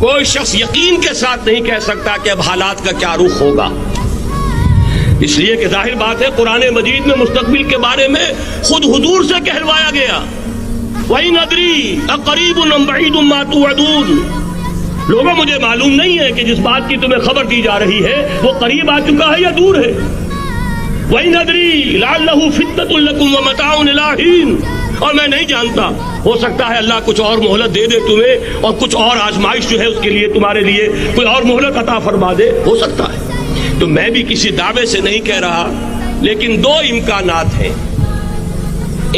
کوئی شخص یقین کے ساتھ نہیں کہہ سکتا کہ اب حالات کا کیا رخ ہوگا، اس لیے کہ ظاہر بات ہے قرآن مجید میں مستقبل کے بارے میں خود حضور سے کہلوایا گیا، وَإِنْ أَدْرِي أَقَرِيبٌ أَمْ بَعِيدٌ مَا تُوعَدُونَ۔ لوگوں مجھے معلوم نہیں ہے کہ جس بات کی تمہیں خبر دی جا رہی ہے وہ قریب آ چکا ہے یا دور ہے۔ وَإِنْ أَدْرِي لَعَلَّهُ فِتْنَةٌ لَكُمْ وَمَتَاعٌ إِلَىٰ حِينٍ۔ اور میں نہیں جانتا، ہو سکتا ہے اللہ کچھ اور مہلت دے دے تمہیں، اور کچھ اور آزمائش جو ہے اس کے لیے تمہارے لیے کوئی اور مہلت عطا فرما دے، ہو سکتا ہے۔ تو میں بھی کسی دعوے سے نہیں کہہ رہا، لیکن دو امکانات ہیں۔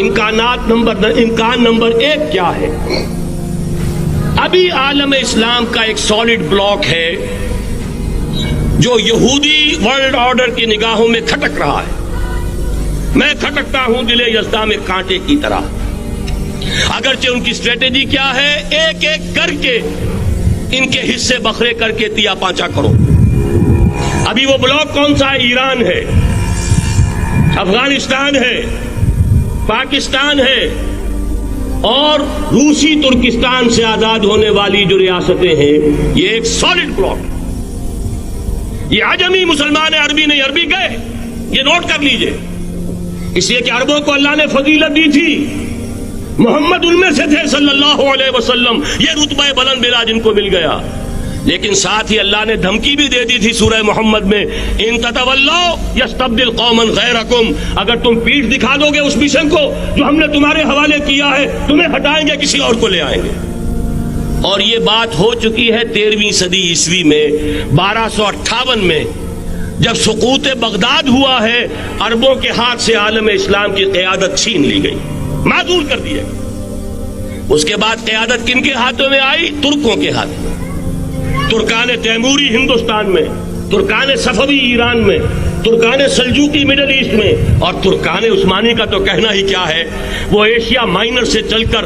امکان نمبر ایک کیا ہے؟ ابھی عالم اسلام کا ایک سالڈ بلاک ہے جو یہودی ورلڈ آرڈر کی نگاہوں میں کھٹک رہا ہے۔ میں کھٹکتا ہوں دل یزداں میں کانٹے کی طرح، اگرچہ ان کی اسٹریٹجی کیا ہے، ایک ایک کر کے ان کے حصے بکھرے کر کے تیا پانچا کرو۔ ابھی وہ بلاک کون سا ہے؟ ایران ہے، افغانستان ہے، پاکستان ہے، اور روسی ترکستان سے آزاد ہونے والی جو ریاستیں ہیں، یہ ایک سالڈ بلاک۔ یہ عجمی مسلمان عربی نہیں، عربی گئے، یہ نوٹ کر لیجئے، اس لیے کہ عربوں کو اللہ نے فضیلت دی تھی، محمد ان میں سے تھے صلی اللہ علیہ وسلم، یہ رتبہ بلند بلا جن کو مل گیا۔ لیکن ساتھ ہی اللہ نے دھمکی بھی دے دی تھی سورہ محمد میں، ان تتولوا یستبدل قوما غیرکم، اگر تم پیٹھ دکھا دو گے اس مشن کو جو ہم نے تمہارے حوالے کیا ہے، تمہیں ہٹائیں گے، کسی اور کو لے آئیں گے۔ اور یہ بات ہو چکی ہے 13ویں صدی عیسوی میں، 1258 میں جب سقوط بغداد ہوا ہے، عربوں کے ہاتھ سے عالم اسلام کی قیادت چھین لی گئی، معذور کر دیا۔ اس کے بعد قیادت کن کے ہاتھوں میں آئی؟ ترکوں کے ہاتھ میں، ترکان تیموری ہندوستان میں، ترکان صفوی ایران میں، ترکان سلجوقی مڈل ایسٹ میں، اور ترکان عثمانی کا تو کہنا ہی کیا ہے، وہ ایشیا مائنر سے چل کر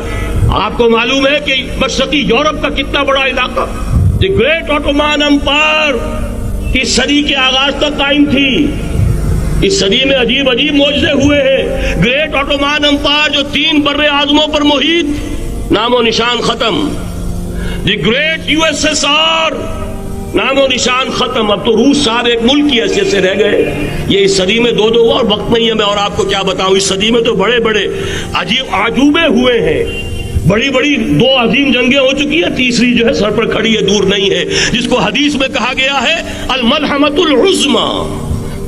آپ کو معلوم ہے کہ مشرقی یورپ کا کتنا بڑا علاقہ، دی گریٹ آٹومان امپائر اس صدی کے آغاز تک قائم تھی۔ اس صدی میں عجیب عجیب معجزے ہوئے ہیں۔ گریٹ آٹومان امپائر جو 3 بر اعظموں پر محیط، نام و نشان ختم۔ The great U S S R, نام و نشان ختم۔ اب تو روس صاحب ایک ملک کی حیثیت سے رہ گئے۔ یہ اس صدی میں دو اور وقت نہیں ہے میں اور آپ کو کیا بتاؤں، اس صدی میں تو بڑے بڑے عجیب عجوبے ہوئے ہیں، بڑی بڑی 2 عظیم جنگیں ہو چکی ہیں، تیسری جو ہے سر پر کھڑی ہے، دور نہیں ہے، جس کو حدیث میں کہا گیا ہے الملحمۃ العظمی،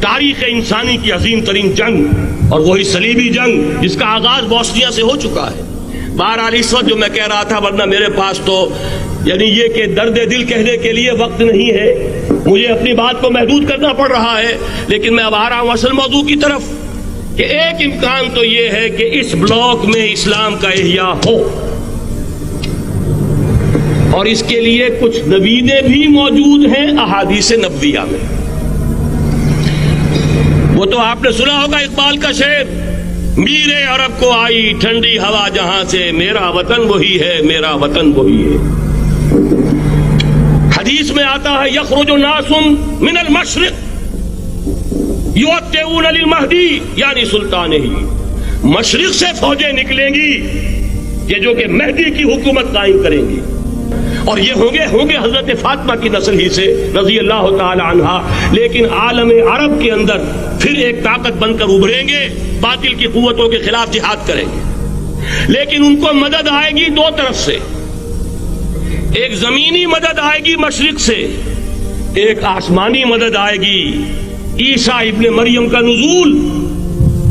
تاریخ انسانی کی عظیم ترین جنگ، اور وہی صلیبی جنگ جس کا آغاز بوسنیا سے ہو چکا ہے۔ بہرحال اس وقت جو میں کہہ رہا تھا، ورنہ میرے پاس تو یعنی یہ کہ درد دل کہنے کے لیے وقت نہیں ہے، مجھے اپنی بات کو محدود کرنا پڑ رہا ہے، لیکن میں اب آ رہا ہوں اصل موضوع کی طرف، کہ ایک امکان تو یہ ہے کہ اس بلاک میں اسلام کا احیاء ہو، اور اس کے لیے کچھ نویدیں بھی موجود ہیں احادیث نبویہ میں۔ وہ تو آپ نے سنا ہوگا اقبال کا شعر، میرے عرب کو آئی ٹھنڈی ہوا جہاں سے، میرا وطن وہی ہے، میرا وطن وہی ہے۔ حدیث میں آتا ہے یخرج ناس من المشرق یؤتون للمہدی، یعنی سلطان ہی، مشرق سے فوجیں نکلیں گی یہ جو کہ مہدی کی حکومت قائم کریں گی، اور یہ ہوں گے حضرت فاطمہ کی نسل ہی سے رضی اللہ تعالی عنہا، لیکن عالم عرب کے اندر پھر ایک طاقت بن کر ابھریں گے، باطل کی قوتوں کے خلاف جہاد کریں گے، لیکن ان کو مدد آئے گی 2 طرف سے، ایک زمینی مدد آئے گی مشرق سے، ایک آسمانی مدد آئے گی، عیسیٰ ابن مریم کا نزول،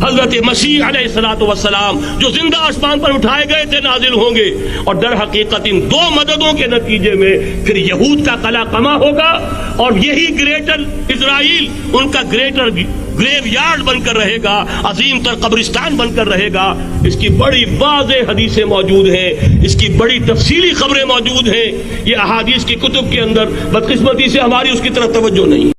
حضرت مسیح علیہ الصلوۃ والسلام جو زندہ آسمان پر اٹھائے گئے تھے نازل ہوں گے، اور در حقیقت ان 2 مددوں کے نتیجے میں پھر یہود کا قلع قمع ہوگا، اور یہی گریٹر اسرائیل ان کا گریٹر گریو یارڈ بن کر رہے گا، عظیم تر قبرستان بن کر رہے گا۔ اس کی بڑی واضح حدیثیں موجود ہیں، اس کی بڑی تفصیلی خبریں موجود ہیں، یہ احادیث کی کتب کے اندر، بدقسمتی سے ہماری اس کی طرف توجہ نہیں۔